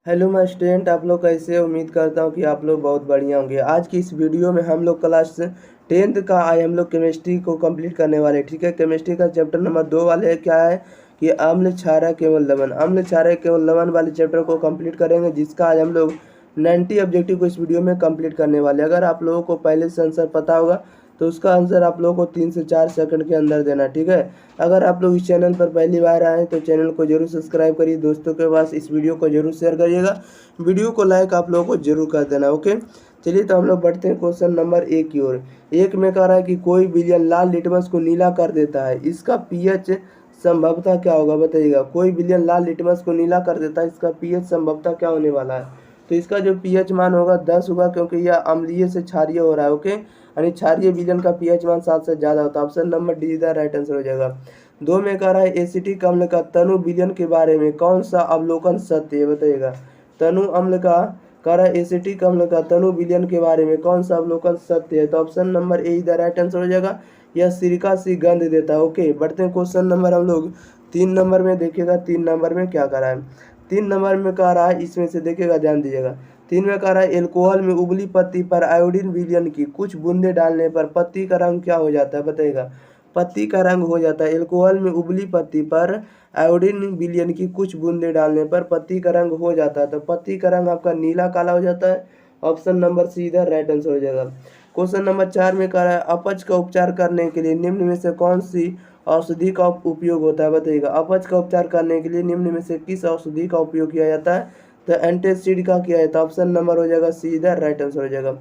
Hello my student, आप लोग कैसे हो? उम्मीद करता हूँ कि आप लोग बहुत बढ़िया होंगे। आज की इस वीडियो में हम लोग क्लास 10th का आज हम लोग केमिस्ट्री को कंप्लीट करने वाले हैं। ठीक है, केमिस्ट्री का चैप्टर नंबर 2 वाले है। क्या है कि अम्ल क्षारक केवल लवण, अम्ल क्षारक केवल लवण वाले चैप्टर को कंप्लीट करेंगे, जिसका आज हम लोग 90 ऑब्जेक्टिव को इस वीडियो में कंप्लीट करने वाले हैं। अगर आप लोगों को पहले से आंसर पता होगा तो उसका आंसर आप लोगों को 3 से 4 सेकंड के अंदर देना। ठीक है, अगर आप लोग इस चैनल पर पहली बार आए तो चैनल को जरूर सब्सक्राइब करिए, दोस्तों के पास इस वीडियो को जरूर शेयर करिएगा, वीडियो को लाइक आप लोगों को जरूर कर देना। ओके, चलिए तो हम लोग बढ़ते हैं क्वेश्चन नंबर 1 की ओर। एक में कह रहा है कि कोई विलयन लाल लिटमस को नीला कर देता है, इसका पीएच संभवतः क्या होगा, बताइएगा। कोई विलयन लाल लिटमस को नीला कर देता है, इसका पीएच संभवतः क्या होने वाला है? तो इसका जो पीएच मान होगा 10 होगा, क्योंकि यह अम्लीय से क्षारीय हो रहा है। ओके, यानी क्षारीय विलयन का पीएच मान 7 से ज़्यादा होता है। Option number D the right answer हो जाएगा। 2 में कह रहा है एसिटिक अम्ल का तनु विलयन के बारे में कौन सा अवलोकन सत्य है, बताइएगा। तनु अम्ल का कह रहा है एसिटिक अम्ल का तनु विलयन के बारे में कौन सा अवलोकन सत्य है? तो option number A the right answer हो जाएगा। यह सिरका सी गंध देता है। ओके, बढ़ते हैं क्वेश्चन नंबर हम लोग 3 नंबर में। देखिएगा 3 नंबर में क्या कह रहा है। 3 नंबर में कह रहा है, इसमें से देखिएगा, ध्यान दीजिएगा। 3 में कह रहा है एल्कोहल में उबली पत्ती पर आयोडीन विलयन की कुछ बूंदे डालने पर पत्ती का रंग क्या हो जाता है, बताइएगा। पत्ती का रंग हो जाता है, एल्कोहल में उबली पत्ती पर आयोडीन विलयन की कुछ बूंदे डालने पर पत्ती का रंग हो जाता है। तो पत्ती का रंग आपका नीला काला हो जाता है। ऑप्शन नंबर सी इधर राइट आंसर हो जाएगा। क्वेश्चन नंबर 4 में कह रहा है अपच का उपचार करने के लिए निम्न में से कौन सी औषधि का उपयोग होता है, बताइएगा। अपच का उपचार करने के लिए निम्न में से किस औषधि का उपयोग किया जाता है? तो एंटासिड का किया है। तो ऑप्शन नंबर हो जाएगा सी इधर राइट आंसर हो जाएगा।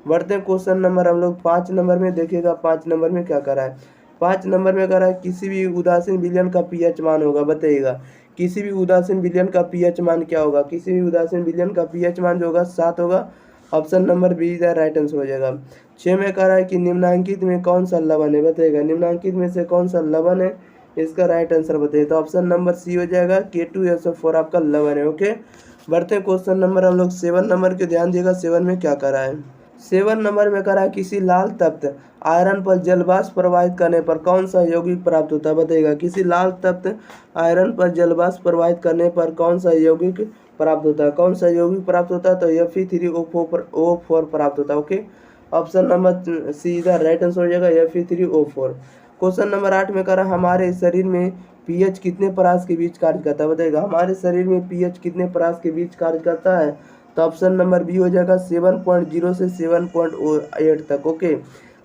बढ़ते हैं क्वेश्चन नंबर हम लोग 5 नंबर में। देखिएगा 5 नंबर में क्या कर रहा है। 5 नंबर में कह रहा है किसी भी उदासीन विलयन का पीएच मान होगा, बताइएगा। किसी भी उदासीन विलयन का पीएच मान क्या होगा? किसी भी उदासीन विलयन का पीएच मान जो होगा 7 होगा। ऑप्शन नंबर बी इधर राइट आंसर हो जाएगा। 6 में कह रहा है कि निम्नांकित में कौन सा लवण है, बताइएगा। निम्नांकित में से कौन सा लवण है, इसका राइट आंसर बताइए। तो ऑप्शन नंबर सी हो जाएगा, K2SO4 आपका लवण है। ओके, बढ़ते हैं क्वेश्चन नंबर हम लोग 7 नंबर के। ध्यान दिएगा 7 में क्या कर रहा है। 7 नंबर में कह रहा है किसी लाल तप्त आयरन पर जलवाष्प प्रवाहित करने पर कौन सा यौगिक प्राप्त होता है, बताइएगा। किसी लाल तप्त आयरन पर जलवाष्प प्रवाहित करने पर कौन सा यौगिक प्राप्त होता है? कौन सा यौगिक प्राप्त होता है? तो Fe3O4 प्राप्त होता है। ओके, ऑप्शन नंबर सी इधर राइट आंसर हो जाएगा, Fe3O4। क्वेश्चन नंबर 8 में कह रहा है हमारे शरीर में पीएच कितने परास के बीच कार्य करता है, बताइएगा। हमारे शरीर में पीएच कितने परास के बीच कार्य करता है? तो ऑप्शन नंबर बी हो जाएगा 7.0 से 7.8 तक। ओके,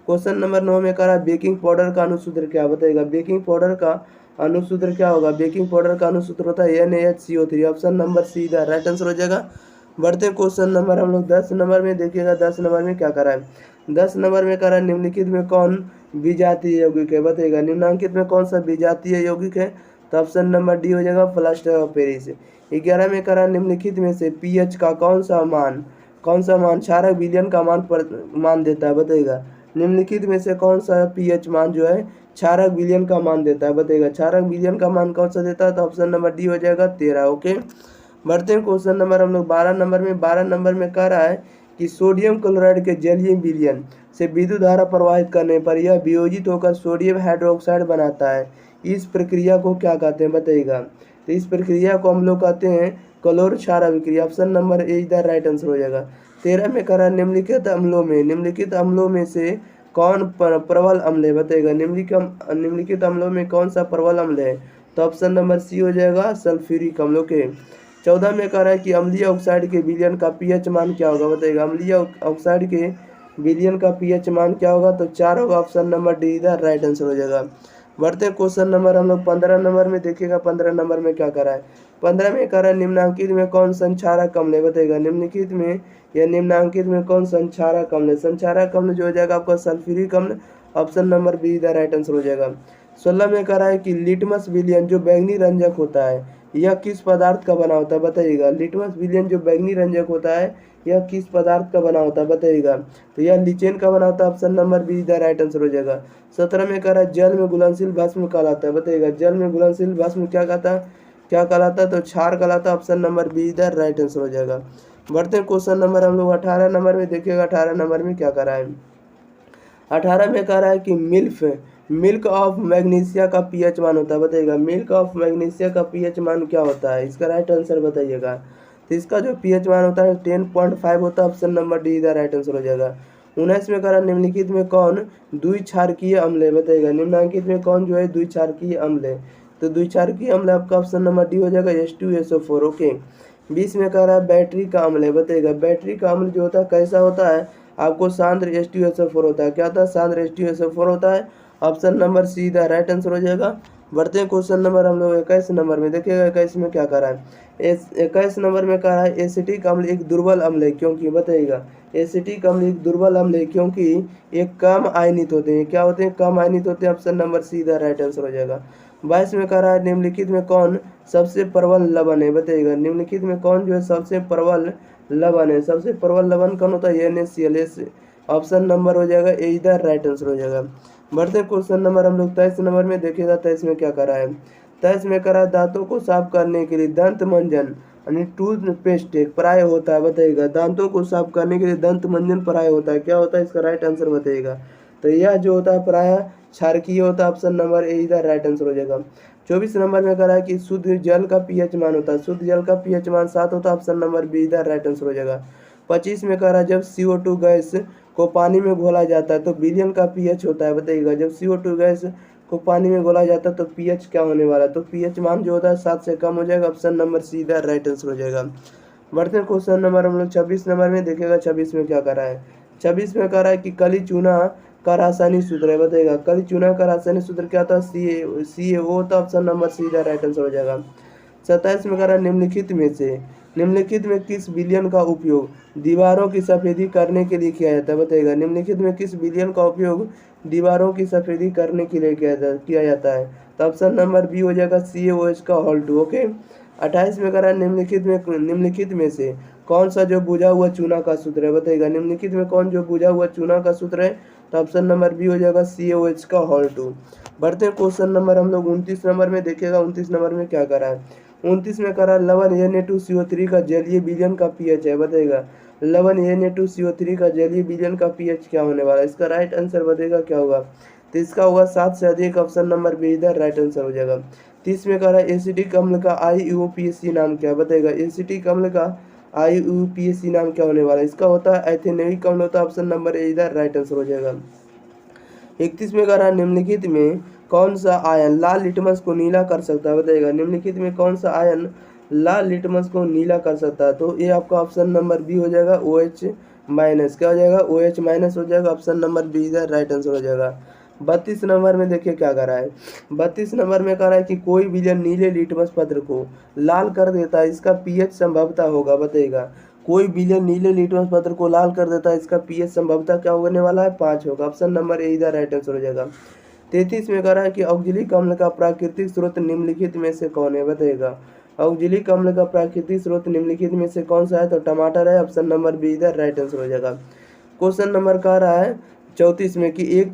क्वेश्चन नंबर 9 में कह रहा है बेकिंग पाउडर का अनुसूत्र क्या, बताइएगा। बेकिंग पाउडर का अनुसूत्र क्या होगा? बेकिंग पाउडर का अनुसूत्र होता है NaHCO3। ऑप्शन नंबर सी इधर राइट आंसर हो जाएगा। बढ़ते क्वेश्चन नंबर हम लोग 10 नंबर में। देखिएगा 10 नंबर में क्या कर रहा है। 10 नंबर में कह रहा है निम्नलिखित में कौन विजातीय यौगिक है, बताइएगा। निम्नांकित में कौन सा विजातीय यौगिक है? तो ऑप्शन नंबर डी हो जाएगा, प्लास्टर ऑफ पेरिस। 11 में कह रहा है निम्नलिखित में से पीएच का कौन सा मान क्षारक विलयन का मान देता है, बताइएगा। निम्नलिखित में से कौन सा पीएच मान जो है क्षारक विलयन का मान देता है, बताइएगा। क्षारक विलयन का मान कौन सा देता है? तो ऑप्शन नंबर डी हो जाएगा 13। ओके, बढ़ते हैं क्वेश्चन नंबर हम लोग 12 नंबर में। 12 नंबर में कह रहा है कि सोडियम क्लोराइड के जलीय विलयन से विद्युत धारा प्रवाहित करने पर यह वियोजित होकर सोडियम हाइड्रोक्साइड बनाता है। इस प्रक्रिया को क्या कहते हैं, बताइएगा। तो इस प्रक्रिया को हम लोग कहते हैं क्लोर क्षार अभिक्रिया। ऑप्शन नंबर ए इधर राइट आंसर हो जाएगा। 13 में कह रहा है निम्नलिखित अम्लों में से कौन प्रबल अम्ल है, बताइएगा। निम्नलिखित अम्लों में कौन सा प्रबल अम्ल है? तो ऑप्शन नंबर सी हो जाएगा, सल्फ्यूरिक अम्लों के। 14 में कह रहा है कि अम्लीय ऑक्साइड के विलयन का पीएच मान क्या होगा, बताइएगा। अम्लीय ऑक्साइड के विलयन का पीएच मान क्या होगा? तो 4 होगा। ऑप्शन नंबर डी इधर राइट आंसर हो जाएगा। बढ़ते क्वेश्चन नंबर हम लोग 15 नंबर में। देखिएगा 15 नंबर में क्या कर रहा है। 15 में कह रहा है निम्नांकित में कौन संक्षारक अम्ल है, बताइएगा। निम्नांकित में कौन संक्षारक अम्ल है? संक्षारक अम्ल जो हो जाएगा आपका सल्फ्यूरिक अम्ल। ऑप्शन नंबर बी इधर राइट आंसर हो जाएगा। 16 में कह रहा है कि लिटमस विलयन जो बैंगनी रंजक होता है यह किस पदार्थ का बना होता है, बताइएगा। लिटमस विलयन जो बैंगनी रंजक होता है यह किस पदार्थ का बना होता है, बताइएगा। तो यह लिचेन का बना होता है। ऑप्शन नंबर बी इधर राइट आंसर हो जाएगा। 17 में कह रहा है जल में घुलनशील भस्म कहलाता है, बताइएगा। जल में घुलनशील भस्म क्या कहलाता है? तो क्षार कहलाता है। ऑप्शन नंबर बी इधर राइट आंसर हो जाएगा। बढ़ते हैं क्वेश्चन नंबर हम लोग 18 नंबर में। देखिएगा 18 नंबर में क्या कर रहा है। 18 में कह रहा है कि मिल्क ऑफ मैग्नीशिया का पीएच मान होता है, बताइएगा। मिल्क ऑफ मैग्नीशिया का पीएच मान क्या होता है? इसका राइट आंसर बताइएगा। तो इसका जो पीएच मान होता है 10.5 होता है। ऑप्शन नंबर डी इधर राइट आंसर हो जाएगा। 19 में करा निम्नलिखित में कौन द्विक्षारकीय अम्ल है, बताइएगा निम्नलिखित में कौन जो है द्विक्षारकीय अम्ल है। तो द्विक्षारकीय अम्ल आपका ऑप्शन नंबर डी हो जाएगा H2SO4। ओके। 20 में कह रहा है बैटरी का अम्ल है, बताइएगा बैटरी का अम्ल जो होता है कैसा होता है, आपको सांद्र H2SO4 होता है। क्या होता है, सांद्र H2SO4 होता है। Option number see the right answer हो जाएगा। बढ़ते हैं क्वेश्चन नंबर हम लोग 21 नंबर में। देखिएगा 21 में क्या कर रहा है, 21 नंबर में कह रहा है एसिटिक अम्ल एक दुर्बल अम्ल है क्योंकि, बताइएगा एसिटिक अम्ल एक दुर्बल अम्ल है क्योंकि ये कम आयनित होते हैं। क्या होते हैं, कम आयनित होते हैं। Option number see the right answer हो जाएगा। 22 में कह रहा है निम्नलिखित में कौन सबसे प्रबल लवण है, बताइएगा निम्नलिखित में कौन जो है सबसे प्रबल लवण है। सबसे प्रबल लवण कौन होता है, NaCl। ऑप्शन नंबर हो जाएगा ए इधर राइट आंसर हो जाएगा। बढ़ते क्वेश्चन नंबर हम लोग 23 नंबर में। देखिएगा 23 में क्या करा है, 23 में करा दांतों को साफ करने के लिए दंत मंजन यानी टूथपेस्ट प्राय होता है, बताइएगा दांतों को साफ करने के लिए दंत मंजन प्राय होता है। क्या होता है, इसका राइट आंसर बताइएगा। तो यह जो होता है प्राय क्षारकीय होता है। ऑप्शन नंबर ए इधर राइट आंसर हो जाएगा। 24 नंबर में करा है कि शुद्ध जल का पीएच मान होता है, शुद्ध जल का पीएच मान 7 होता है। ऑप्शन नंबर बी इधर राइट आंसर हो जाएगा। 25 में कह रहा है जब CO2 गैस को पानी में घोला जाता है तो विलयन का पीएच होता है, बताइएगा जब CO2 गैस को पानी में घोला जाता है तो पीएच क्या होने वाला है, तो पीएच मान जो होता है 7 से कम हो जाएगा। ऑप्शन नंबर सी इधर राइट आंसर हो जाएगा। बढ़ते हैं क्वेश्चन नंबर हम लोग 26 नंबर में। देखिएगा 26 में क्या कर रहा है, 26 में कह रहा है कि कली चूना का रासायनिक सूत्र है, बताइएगा कली चूना का रासायनिक सूत्र क्या था, CaO होता। ऑप्शन नंबर सी इधर राइट आंसर हो जाएगा। 27 में कह रहा है निम्नलिखित में किस विलयन का उपयोग दीवारों की सफेदी करने के लिए किया जाता है, बताइएगा निम्नलिखित में किस विलयन का उपयोग दीवारों की सफेदी करने के लिए किया जाता है। तो ऑप्शन नंबर बी हो जाएगा CaOH का होल 2। ओके। 28 में कह रहा है निम्नलिखित में से कौन सा जो बुझा हुआ चूना का सूत्र है, बताइएगा निम्नलिखित में कौन जो बुझा हुआ चूना का सूत्र है। तो ऑप्शन नंबर बी हो जाएगा CaOH का होल 2। बढ़ते हैं क्वेश्चन नंबर हम लोग 29 नंबर में। देखिएगा 29 नंबर में क्या करा है, 29 में करा लवण Na2CO3 का जलीय विलयन का पीएच है, बताइएगा लवण Na2CO3 का जलीय विलयन का पीएच क्या होने वाला है। इसका राइट आंसर बताइएगा क्या होगा, तो इसका होगा 7 से अधिक। ऑप्शन नंबर बी इधर राइट आंसर हो जाएगा। 30 में कह रहा है एसिटिक अम्ल का IUPAC नाम क्या, बताइएगा एसिटिक अम्ल का IUPAC नाम क्या होने वाला है। इसका होता है एथेनोइक अम्ल होता है। ऑप्शन नंबर ए इधर राइट आंसर हो जाएगा। 31 में कह रहा है निम्नलिखित में कौन सा आयन लाल लिटमस को नीला कर सकता है, बताइएगा निम्नलिखित में कौन सा आयन लाल लिटमस को नीला कर सकता है। तो ये आपका ऑप्शन नंबर बी हो जाएगा OH माइनस। क्या हो जाएगा, OH माइनस हो जाएगा। ऑप्शन नंबर बी इधर राइट आंसर हो जाएगा। 32 नंबर में देखिए क्या कर रहा है, 32 नंबर में कह रहा है कि कोई विलयन नीले लिटमस पत्र को लाल कर देता है, इसका पीएच संभवतः होगा, बताइएगा कोई विलयन नीले लिटमस पत्र को लाल कर देता है, इसका पीएच संभवतः क्या होने वाला है, 5 होगा। ऑप्शन नंबर ए इधर राइट आंसर हो जाएगा। 33 में कह रहा है कि ऑक्जेलिक अम्ल का प्राकृतिक स्रोत निम्नलिखित में से कौन है, बताइएगा ऑक्जेलिक अम्ल का प्राकृतिक स्रोत निम्नलिखित में से कौन सा है। तो टमाटर है। ऑप्शन नंबर बी इधर राइट आंसर हो जाएगा। क्वेश्चन नंबर कह रहा है 34 में कि एक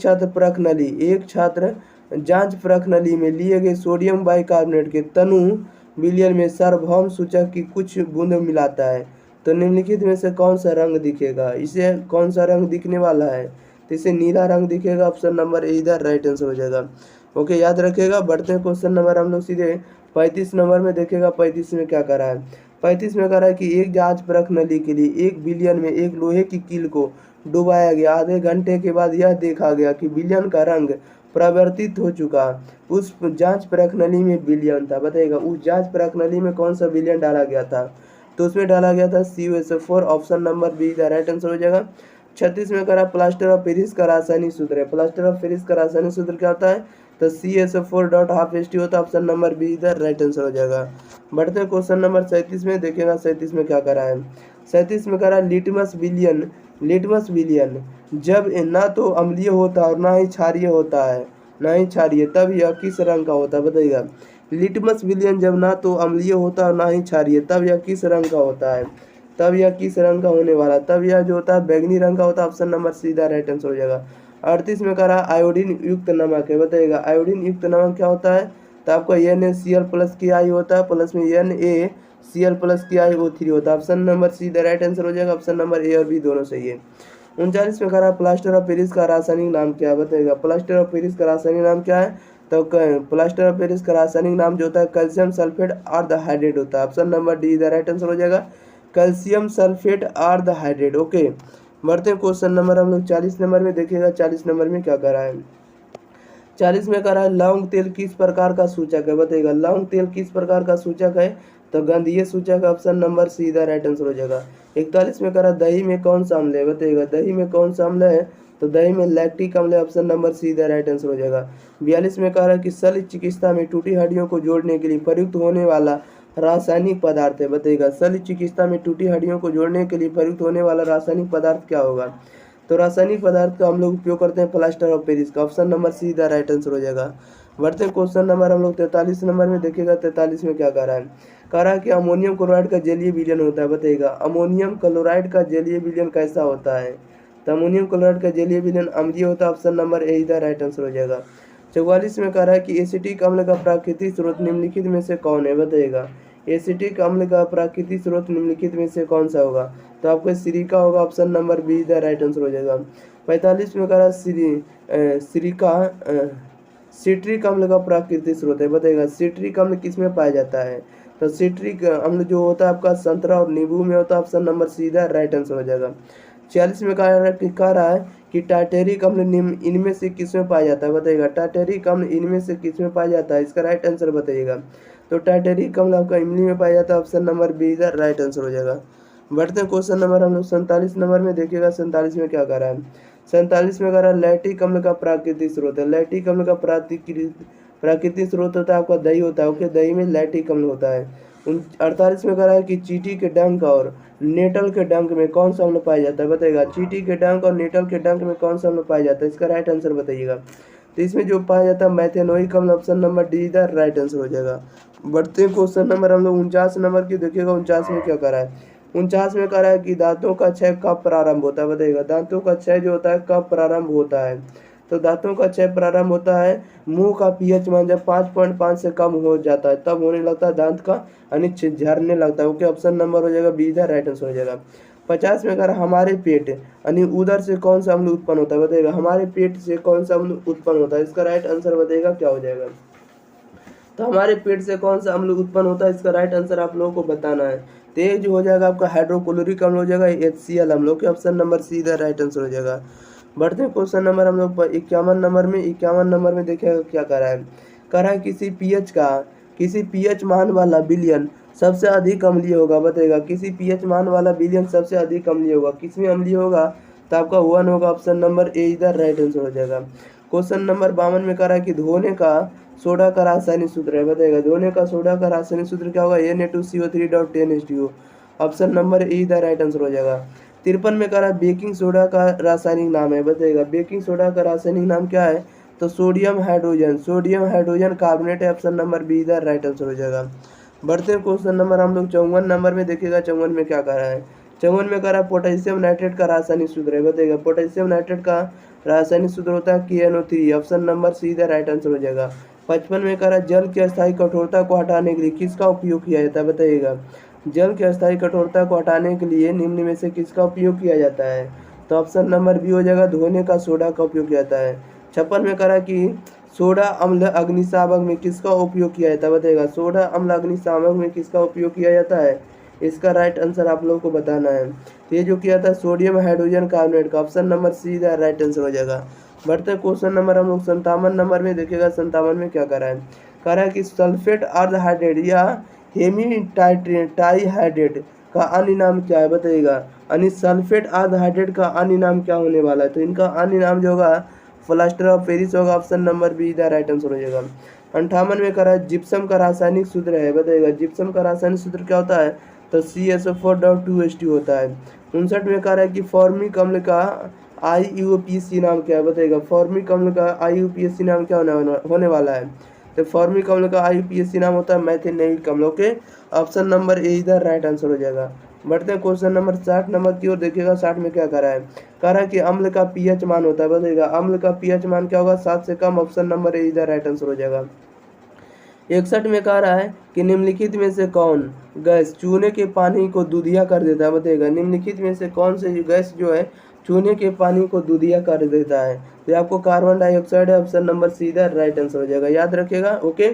छात्र जांच परख नली में लिए गए सोडियम बाइकार्बोनेट के तनु विलयन में सार्वभौम सूचक की कुछ बूंद मिलाता है, तो निम्नलिखित में से कौन सा रंग दिखेगा, इसे कौन सा रंग दिखने वाला है, तो इसे नीला रंग दिखेगा। ऑप्शन नंबर ए इधर राइट आंसर हो जाएगा। ओके, याद रखिएगा। बढ़ते हैं क्वेश्चन नंबर हम लोग सीधे 35 नंबर में। देखिएगा 35 में क्या करा है, 35 में कह रहा है कि एक जांच परख नली के लिए एक विलयन में एक लोहे की कील को डुबाया गया। आधे घंटे के बाद यह देखा गया कि विलयन का रंग परिवर्तित हो चुका। उस जांच परख नली में विलयन था, बताइएगा उस जांच परख नली में कौन सा विलयन डाला गया था। तो उसमें डाला गया था CuSO4। ऑप्शन नंबर बी का राइट आंसर हो जाएगा। 36 में करा प्लास्टर ऑफ पेरिस का रासायनिक सूत्र है, प्लास्टर ऑफ पेरिस का रासायनिक सूत्र क्या होता है, तो CSO4.12H2 होता है। ऑप्शन नंबर बी इधर राइट आंसर हो जाएगा। बढ़ते हैं क्वेश्चन नंबर 37 में। देखिएगा 37 में क्या करा है, 37 में करा लिटमस विलियन जब ना तो अम्लीय होता है और ना ही क्षारीय होता है, तब यह किस रंग का होता है, बताइएगा लिटमस विलियन जब ना तो अम्लीय होता है और ना ही क्षारीय, तब यह किस रंग का होता है, तब यह किस रंग का होने वाला, तब यह जो होता है बैगनी रंग का होता है। ऑप्शन नंबर सीधा राइट आंसर हो जाएगा। 38 में करा आयोडीन युक्त नमक है, बताइएगा आयोडीन युक्त नमक क्या होता है, तो आपका NaCl+Ki होता है, प्लस में NaCl+KiO3 होता है। Option number see the right answer हो जाएगा। ऑप्शन नंबर ए और बी दोनों सही है। 39 में करा प्लास्टर ऑफ पेरिस का रासायनिक नाम क्या है, बताइएगा प्लास्टर ऑफ पेरिस का रासायनिक नाम क्या है, तो प्लास्टर ऑफ पेरिस का रासायनिक नाम जो होता है कैल्शियम सल्फेट अर्धहाइड्रेट होता है। Option number D the right answer हो जाएगा। Calcium sulphate are the hydrate. Okay, बढ़ते हैं क्वेश्चन नंबर हम लोग 40 नंबर में देखिएगा। 40 नंबर में क्या कर रहा है? 40 में कह रहा है लौंग तेल किस प्रकार का सूचक है? बताइएगा लौंग तेल किस प्रकार का सूचक है? तो गंधीय सूचक। ऑप्शन नंबर सी इधर राइट आंसर हो जाएगा। 41 में कह रहा है दही में कौन सा अम्ल है? बताइएगा दही में कौन सा अम्ल है? तो दही में लैक्टिक अम्ल है। ऑप्शन नंबर सी इधर राइट आंसर हो जाएगा। 42 में कह रहा है कि शल्य चिकित्सा में टूटी हड्डियों को जोड़ने के लिए प्रयुक्त होने वाला रासायनिक पदार्थ है। बताइएगा शल्य चिकित्सा में टूटी हड्डियों को जोड़ने के लिए प्रयुक्त होने वाला रासायनिक पदार्थ क्या होगा? तो रासायनिक पदार्थ का हम लोग उपयोग करते हैं प्लास्टर ऑफ पेरिस का। Option number see the right answer हो जाएगा। बढ़ते हैं क्वेश्चन नंबर हम लोग 43 नंबर में देखिएगा। 43 में क्या कह रहा है? कह रहा है कि अमोनियम क्लोराइड का जलीय विलयन होता है। बताइएगा अमोनियम क्लोराइड का जलीय विलयन कैसा होता है? तो अमोनियम क्लोराइड का जलीय विलयन अम्लीय होता है। Option number A the right answer हो जाएगा। 44 में कह रहा है कि एसिटिक अम्ल का प्राकृतिक स्रोत निम्नलिखित में से कौन है? बताइएगा एसिटिक अम्ल का प्राकृतिक स्रोत निम्नलिखित में से कौन सा होगा? तो आपका सिरिका होगा। Option number be the right answer हो जाएगा। 45 में कह रहा है सिरिका सिट्रिक अम्ल का प्राकृतिक स्रोत है। बताइएगा सिट्रिक अम्ल किस में पाया जाता है? तो सिट्रिक अम्ल जो होता है आपका संतरा और नींबू में होता है। ऑप्शन नंबर सीधा राइट आंसर हो जाएगा। 46 में कह रहा है कि टार्टेरिक अम्ल इनमें से किस में पाया जाता है? बताइएगा टार्टेरिक अम्ल इनमें से किस में पाया जाता है? इसका राइट आंसर बताइएगा। तो टार्टेरिक अम्ल आपका इमली में पाया जाता है। ऑप्शन नंबर बी इधर राइट आंसर हो जाएगा। बढ़ते हैं क्वेश्चन नंबर हम लोग 47 नंबर में देखिएगा। 47 में क्या कर रहा है? 47 में कह रहा है लैक्टिक अम्ल का प्राकृतिक स्रोत है। लैक्टिक अम्ल का प्राकृतिक स्रोत होता है आपका दही होता है। ओके, दही में लैक्टिक अम्ल होता है। 48 में कह रहा है कि चींटी के डंक और नेटल के डंक में कौन सा अम्ल पाया जाता है? बताइएगा चींटी के डंक और नेटल के डंक में कौन सा अम्ल पाया जाता है? इसका राइट आंसर बताइएगा। तो इसमें जो पाया जाता है मैथेनोइक अम्ल। ऑप्शन नंबर डी इधर राइट आंसर हो जाएगा। बढ़ते हैं क्वेश्चन नंबर हम लोग 49 नंबर की देखिएगा। 49 में क्या कर रहा है? 49 में कह रहा है कि दांतों का क्षय कब प्रारंभ होता है? बताइएगा दांतों का क्षय जो होता है कब प्रारंभ होता है? तो दांतों का क्षय प्रारंभ होता है मुंह का पीएच मान जब 5.5 से कम हो जाता है तब होने लगता है दांत का अनिच्छ झड़ने लगता है। ओके, ऑप्शन नंबर हो जाएगा बी इधर राइट आंसर हो जाएगा। 50 में कह रहा है हमारे पेट यानी उदर से कौन सा अम्ल उत्पन्न होता है? बताइएगा हमारे पेट से कौन सा अम्ल उत्पन्न होता है? इसका राइट आंसर बताइएगा क्या हो जाएगा? तो हमारे पेट से कौन सा अम्ल उत्पन्न होता है? इसका राइट आंसर आप लोगों को बताना है। तेज हो जाएगा आपका हाइड्रोक्लोरिक अम्ल हो जाएगा HCl अम्ल। ओके, ऑप्शन नंबर सी इधर राइट आंसर हो जाएगा। बढ़ते हैं क्वेश्चन नंबर हम लोग 51 नंबर में। 51 नंबर में देखिएगा क्या कर रहा है? कह रहा है किसी पीएच मान वाला विलयन सबसे अधिक अम्लीय होगा। बताइएगा किसी पीएच मान वाला विलयन सबसे अधिक अम्लीय होगा। किसमें अम्लीय होगा? तो आपका 1 होगा। ऑप्शन नंबर ए इधर राइट आंसर हो जाएगा। क्वेश्चन नंबर 52 में कह रहा है कि धोने का सोडा का रासायनिक सूत्र है। बताइएगा धोने का सोडा का रासायनिक सूत्र क्या होगा? Na2CO3.10H2O। ऑप्शन नंबर ए इधर राइट आंसर हो जाएगा। 53 में कह रहा है बेकिंग सोडा का रासायनिक नाम है। बताइएगा बेकिंग सोडा का रासायनिक नाम क्या है? तो सोडियम हाइड्रोजन कार्बोनेट है। ऑप्शन नंबर बी इधर राइट आंसर हो जाएगा। बढ़ते हैं क्वेश्चन नंबर हम लोग 54 नंबर में देखिएगा। 54 में क्या कह रहा है? 54 में कह रहा है पोटेशियम नाइट्रेट का रासायनिक सूत्र है। बताइएगा पोटेशियम नाइट्रेट का रासायनिक सूत्र होता है KNO3। ऑप्शन नंबर सी इधर राइट आंसर हो जाएगा। 55 में कह रहा है जल की अस्थायी कठोरता को हटाने के लिए किसका उपयोग किया जाता है? बताइएगा जल की अस्थायी कठोरता को हटाने के लिए निम्न में से किसका उपयोग किया जाता है? तो ऑप्शन नंबर बी हो जाएगा धोने का सोडा का उपयोग किया जाता है। 56 में कह रहा है कि सोडा अम्ल अग्निशामक में किसका उपयोग किया जाता है? बताइएगा सोडा अम्ल अग्निशामक में किसका उपयोग किया जाता है? इसका राइट आंसर आप लोगों को बताना है। तो ये जो किया था सोडियम हाइड्रोजन कार्बोनेट का। ऑप्शन नंबर सी इधर राइट आंसर हो जाएगा। बढ़ते क्वेश्चन नंबर हम लोग 57 नंबर में देखिएगा। 57 में क्या कर रहा है? कह रहा है कि सल्फेट अर्धहाइड्रेट या हेमीटाइहाइड्रेट का अन्य नाम क्या है? बताइएगा यानी सल्फेट अर्धहाइड्रेट का अन्य नाम क्या होने वाला है? तो इनका अन्य नाम जो होगा प्लास्टर ऑफ पेरिस होगा। ऑप्शन नंबर बी इधर राइट आंसर हो जाएगा। 58 में कह रहा है जिप्सम का रासायनिक सूत्र है। बताइएगा जिप्सम का रासायनिक सूत्र क्या होता है? तो CSO4.2H2 होता है। 59 में कह रहा है कि फॉर्मिक अम्ल का IUPAC नाम क्या है? बताइएगा फॉर्मिक अम्ल का IUPAC नाम क्या होने वाला है? तो फॉर्मिक अम्ल का IUPAC नाम होता है मैथेनोइक अम्ल। ओके, ऑप्शन नंबर ए इधर राइट आंसर हो जाएगा। बढ़ते हैं क्वेश्चन नंबर 60 नंबर की ओर देखिएगा। 60 में क्या कर रहा है? कह रहा है कि अम्ल का pH मान होता है। बताइएगा अम्ल का pH मान क्या होगा? 7 से कम। ऑप्शन नंबर ए इधर राइट आंसर हो जाएगा। 61 में कह रहा है कि निम्नलिखित में से कौन गैस चूने के पानी को दूधिया कर देता है? बताइएगा निम्नलिखित में से कौन से गैस जो है चूने के पानी को दूधिया कर देता है? तो आपको कार्बन डाइऑक्साइड है। ऑप्शन नंबर सी इधर राइट आंसर हो जाएगा, याद रखिएगा। ओके,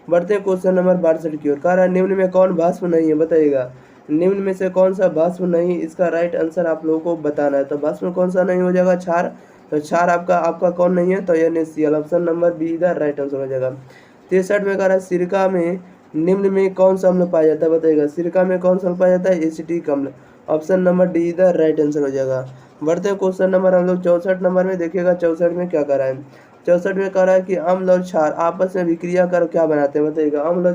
बढ़ते हैं क्वेश्चन नंबर 62 की ओर। कह रहा है निम्न में कौन भस्म नहीं है? बताइएगा निम्न में से कौन सा भस्म नहीं, इसका राइट आंसर आप लोगों को बताना है। तो भस्म कौन सा नहीं हो जाएगा, क्षार। तो क्षार आपका कौन नहीं है, तो NaCl, ऑप्शन नंबर बी इधर राइट आंसर हो जाएगा। 63 में कह रहा है सिरका में निम्न में कौन सा अम्ल पाया जाता है, बताइएगा सिरका में कौन सा अम्ल पाया जाता है, एसिटिक अम्ल, ऑप्शन नंबर डी इधर राइट आंसर हो जाएगा। बढ़ते हैं क्वेश्चन नंबर हम लोग 64 नंबर में, देखिएगा 64 में क्या कर रहा है। 64 में कह रहा है कि अम्ल और क्षार आपस में विक्रिया कर क्या बनाते हैं, बताइएगा अम्ल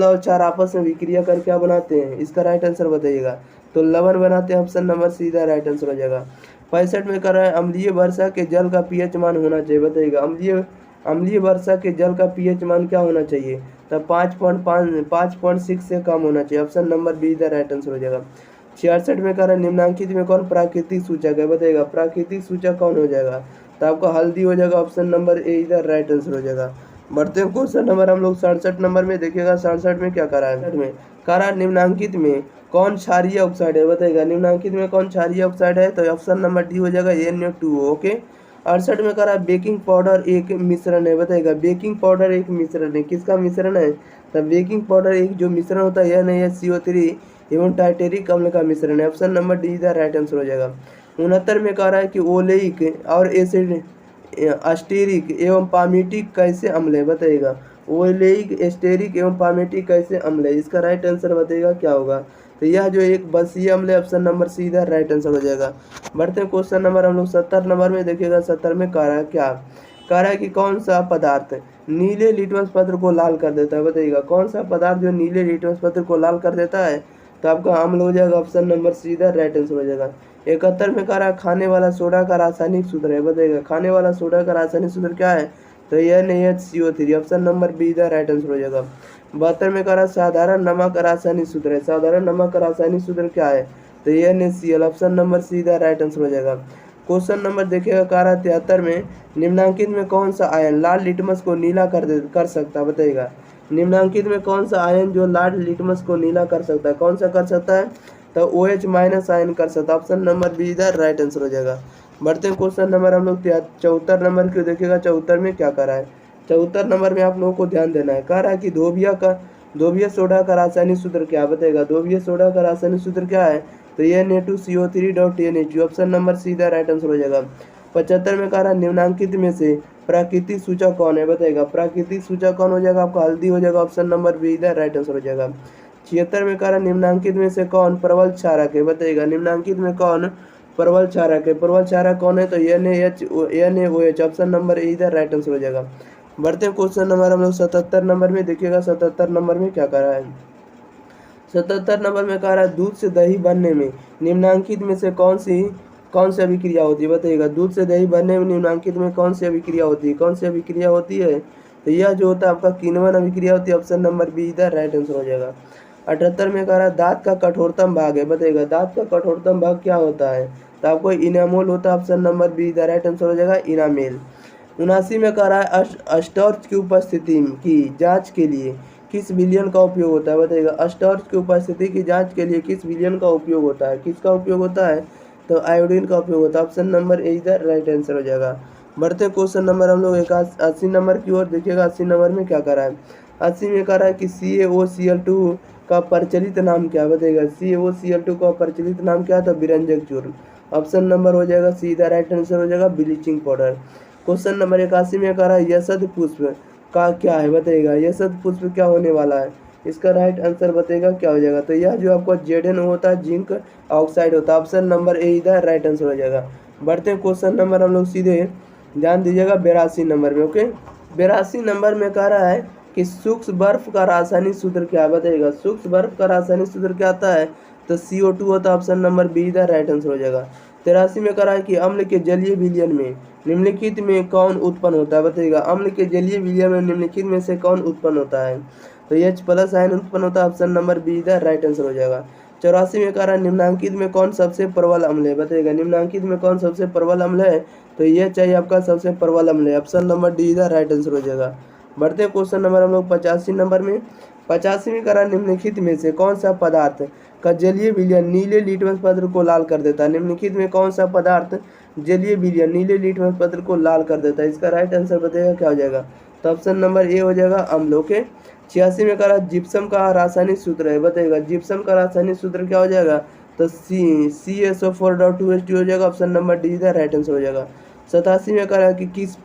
और क्षार आपस में विक्रिया कर क्या बनाते हैं, इसका राइट आंसर बताइएगा। तो लवण बनाते हैं, ऑप्शन नंबर सीधा राइट आंसर हो जाएगा। 65 में कर रहा है अम्लीय वर्षा के जल का पीएच मान होना चाहिए, बताइएगा अम्लीय वर्षा के जल का पीएच मान क्या होना चाहिए, तो 5.6 से कम होना चाहिए, ऑप्शन नंबर बी इधर राइट आंसर हो जाएगा। 66 में कह रहा है निम्नलिखित में कौन प्राकृतिक सूचक है, बताइएगा प्राकृतिक सूचक कौन हो जाएगा, तो आपका हल्दी हो जाएगा, ऑप्शन नंबर ए इधर राइट आंसर हो जाएगा। बढ़ते हैं क्वेश्चन नंबर हम लोग 67 नंबर में, देखिएगा 67 में क्या करा है, में करा निम्नांकित में कौन क्षारीय ऑक्साइड है, बताइएगा निम्नांकित में कौन क्षारीय ऑक्साइड है, तो ऑप्शन नंबर डी हो जाएगा NO2। ओके। 68 में करा बेकिंग पाउडर एक मिश्रण है, बताइएगा बेकिंग पाउडर एक मिश्रण है, किसका मिश्रण है, तो बेकिंग पाउडर एक जो मिश्रण होता है NaCO3 एवं टाइटेरिक अम्ल का मिश्रण है, ऑप्शन नंबर डी इधर राइट आंसर हो जाएगा। 69 में कह रहा है कि ओलेइक और एसिड अस्टेरिक एवं पामेटिक कैसे अम्ल है, बताइएगा ओलेइक एस्टेरिक एवं पामेटिक कैसे अम्ल है, इसका राइट आंसर बताइएगा क्या होगा, तो यह जो एक बसीय अम्ल है, ऑप्शन नंबर सी इधर राइट आंसर हो जाएगा। बढ़ते हैं क्वेश्चन नंबर हम लोग 70 नंबर में, देखिएगा 70 में कह रहा है क्या, कह रहा है कि कौन सा पदार्थ नीले लिटमस पत्र को लाल कर देता है, बताइएगा कौन सा पदार्थ जो नीले लिटमस पत्र को लाल कर देता है, तो आपका अम्ल हो जाएगा, ऑप्शन नंबर सी इधर राइट आंसर हो जाएगा। 71 में कह रहा है खाने वाला सोडा का रासायनिक सूत्र है, बताइएगा खाने वाला सोडा का रासायनिक सूत्र क्या है, तो NaHCO3, ऑप्शन नंबर बी इधर राइट आंसर हो जाएगा। 72 में कह रहा है साधारण नमक का रासायनिक सूत्र है, साधारण नमक का रासायनिक सूत्र क्या है, तो NaCl, ऑप्शन नंबर सी इधर राइट आंसर हो जाएगा। क्वेश्चन नंबर देखिएगा कह रहा है 73 में निम्नांकित में कौन सा आयन लाल लिटमस को नीला कर सकता है, बताइएगा निम्नांकित में कौन सा आयन जो लाल लिटमस को नीला कर सकता है, कौन सा कर सकता है, तो OH- आयन कर सकता है, ऑप्शन नंबर बी इधर राइट आंसर हो जाएगा। बढ़ते हैं क्वेश्चन नंबर हम लोग 74 नंबर की, देखिएगा 74 में क्या करा है। 74 नंबर में आप लोगों को ध्यान देना है, कह रहा है कि धोबिया सोडा का रासायनिक सूत्र क्या, बताएगा धोबिया सोडा का रासायनिक सूत्र क्या है, तो Na2CO3.NH, ऑप्शन नंबर सीधा राइट आंसर हो जाएगा। 75 में कह रहा है निम्नांकित में से प्राकृतिक सूचक कौन है, बताएगा प्राकृतिक सूचक कौन हो जाएगा, आपका हल्दी हो जाएगा, ऑप्शन नंबर बी इधर राइट आंसर हो जाएगा। 76 में कह रहा है निम्नांकित में से कौन प्रबल क्षारक है, बताइएगा निम्नांकित में कौन प्रबल क्षारक है, प्रबल क्षारक कौन है, तो NaOH, ऑप्शन नंबर ए इधर राइट आंसर हो जाएगा। बढ़ते हैं क्वेश्चन नंबर हम लोग 77 नंबर में, देखिएगा 77 नंबर में क्या कर रहा है। 77 नंबर में कह रहा है दूध से दही बनने में निम्नांकित में से कौन सी अभिक्रिया होती है, बताइएगा दूध से दही बनने में निम्नांकित में कौन सी अभिक्रिया होती है, कौन सी अभिक्रिया होती है, तो यह जो होता है आपका किण्वन अभिक्रिया होती है, ऑप्शन नंबर बी इधर राइट आंसर हो जाएगा। 78 में कह रहा है दांत का कठोरतम भाग है, बताइएगा दांत का कठोरतम भाग क्या होता है, तो आपको इनामोल होता है, ऑप्शन नंबर बी इधर राइट आंसर हो जाएगा इनामेल। 79 में कह रहा है अस्टॉर्च की उपस्थिति की जांच के लिए किस विलयन का उपयोग होता है, बताइएगा अस्टॉर्च की उपस्थिति की जांच के लिए किस विलयन का उपयोग होता है, किसका उपयोग होता है, तो आयोडीन का उपयोग होता है, ऑप्शन नंबर ए इधर राइट आंसर हो जाएगा। बढ़ते क्वेश्चन नंबर हम लोग 80 नंबर की ओर, देखिएगा 80 नंबर में क्या कर रहा है। 80 में कह रहा है कि CaOCl2 का प्रचलित नाम क्या, बताइएगा CaOCl2 का प्रचलित नाम क्या है, तो विरंजक चूर्ण, ऑप्शन नंबर हो जाएगा सीधा राइट आंसर हो जाएगा ब्लीचिंग पाउडर। क्वेश्चन नंबर 81 में कह रहा है यशद पुष्प का क्या है, बताइएगा यशद पुष्प क्या होने वाला है, इसका राइट आंसर बताइएगा क्या हो जाएगा, तो यह जो आपका ZN होता है जिंक ऑक्साइड होता है, ऑप्शन नंबर ए इधर राइट आंसर हो जाएगा। बढ़ते हैं क्वेश्चन नंबर हम लोग सीधे ध्यान दीजिएगा 82 नंबर में। ओके, 82 नंबर में कह रहा है कि सूक्ष्म बर्फ का रासायनिक सूत्र क्या है, बताइएगा सूक्ष्म बर्फ का रासायनिक सूत्र क्या आता है, तो CO2 होता है, ऑप्शन नंबर बी इधर राइट आंसर हो जाएगा। 83 में कह रहा है कि अम्ल के जलीय विलयन में निम्नलिखित में कौन उत्पन्न होता है, बताइएगा अम्ल के जलीय विलयन में निम्नलिखित में से कौन उत्पन्न होता है, तो H+ आयन उत्पन्न होता है, ऑप्शन नंबर बी इधर राइट आंसर हो जाएगा। 84 में कह रहा है निम्नांकित में कौन सबसे प्रबल अम्ल है, बताइएगा निम्नांकित में कौन सबसे प्रबल अम्ल है, तो यह चाहिए आपका सबसे प्रबल अम्ल है, ऑप्शन नंबर डी इधर राइट आंसर हो जाएगा। बढ़ते क्वेश्चन नंबर हम लोग 85 नंबर में। 85 में कह रहा है निम्नलिखित में से कौन सा पदार्थ का जलीय विलयन नीले लिटमस पत्र को लाल कर देता है, निम्नलिखित में कौन सा पदार्थ जलीय विलयन नीले लिटमस पत्र को लाल कर देता है, इसका राइट आंसर बताइएगा क्या हो जाएगा, तो ऑप्शन नंबर ए हो जाएगा अम्ल। ओके। 86 में करा जिप्सम का रासायनिक सूत्र है, बताइएगा जिप्सम का रासायनिक सूत्र क्या हो जाएगा, तो CaSO4.2H2 हो जाएगा। ऑप्शन नंबर डी इधर राइट आंसर हो जाएगा। 87 में करा कि किस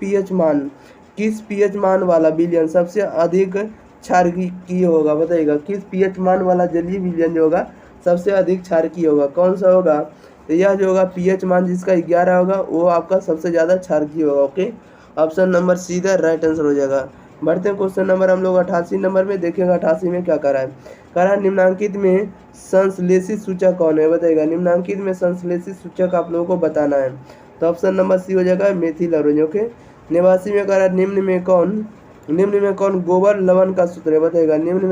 पीएच मान वाला विलयन सबसे अधिक क्षारकीय होगा, बताइएगा किस पीएच मान वाला जलीय विलयन जो होगा सबसे अधिक क्षारकीय होगा, कौन सा होगा, तो यह जो होगा पीएच मान जिसका 11 होगा वो आपका सबसे ज़्यादा क्षारकीय होगा। ओके। ऑप्शन नंबर सी इधर राइट आंसर हो जाएगा। बढ़ते हैं क्वेश्चन नंबर हम लोग 88 नंबर में, देखिएगा 88 में क्या करा है। करा निम्नांकित में संश्लेषित सूचक कौन है, बताइएगा निम्नांकित में संश्लेषित सूचक आप लोगों को बताना है। तो ऑप्शन नंबर सी हो जाएगा मेथिल अरोज। ओके। 89 में करा निम्न में कौन गोबर लवण का सूत्र है, बताइएगा निम्न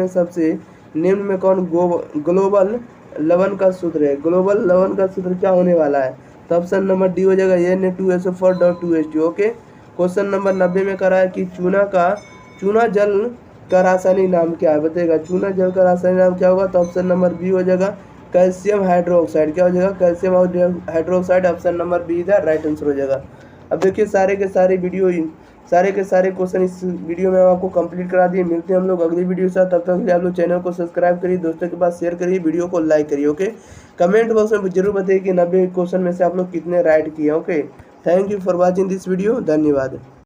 में कौन ग्लोबल लवण का सूत्र है, ग्लोबल लवण का सूत्र क्या होने वाला है, तो ऑप्शन नंबर डी हो जाएगा Na2SO4.2H2। ओके। क्वेश्चन नंबर 90 में करा है कि चूना जल का रासायनिक नाम क्या है, बताइएगा चूना जल का रासायनिक नाम क्या होगा, तो ऑप्शन नंबर बी हो जाएगा कैल्शियम हाइड्रोक्साइड। क्या हो जाएगा, calcium hydroxide. Option number B इधर राइट आंसर हो जाएगा। अब देखिए सारे के सारे क्वेश्चन इस वीडियो में आपको कंप्लीट करा दिए। मिलते हैं हम लोग अगली वीडियो के साथ, तब तक के लिए आप लोग चैनल को सब्सक्राइब करिए, दोस्तों के पास शेयर करिए, वीडियो को लाइक करिए। ओके। कमेंट बॉक्स में जरूर बताइए कि 90 क्वेश्चन में से आप लोग कितने राइट किए। Okay. Thank you for watching this video. धन्यवाद।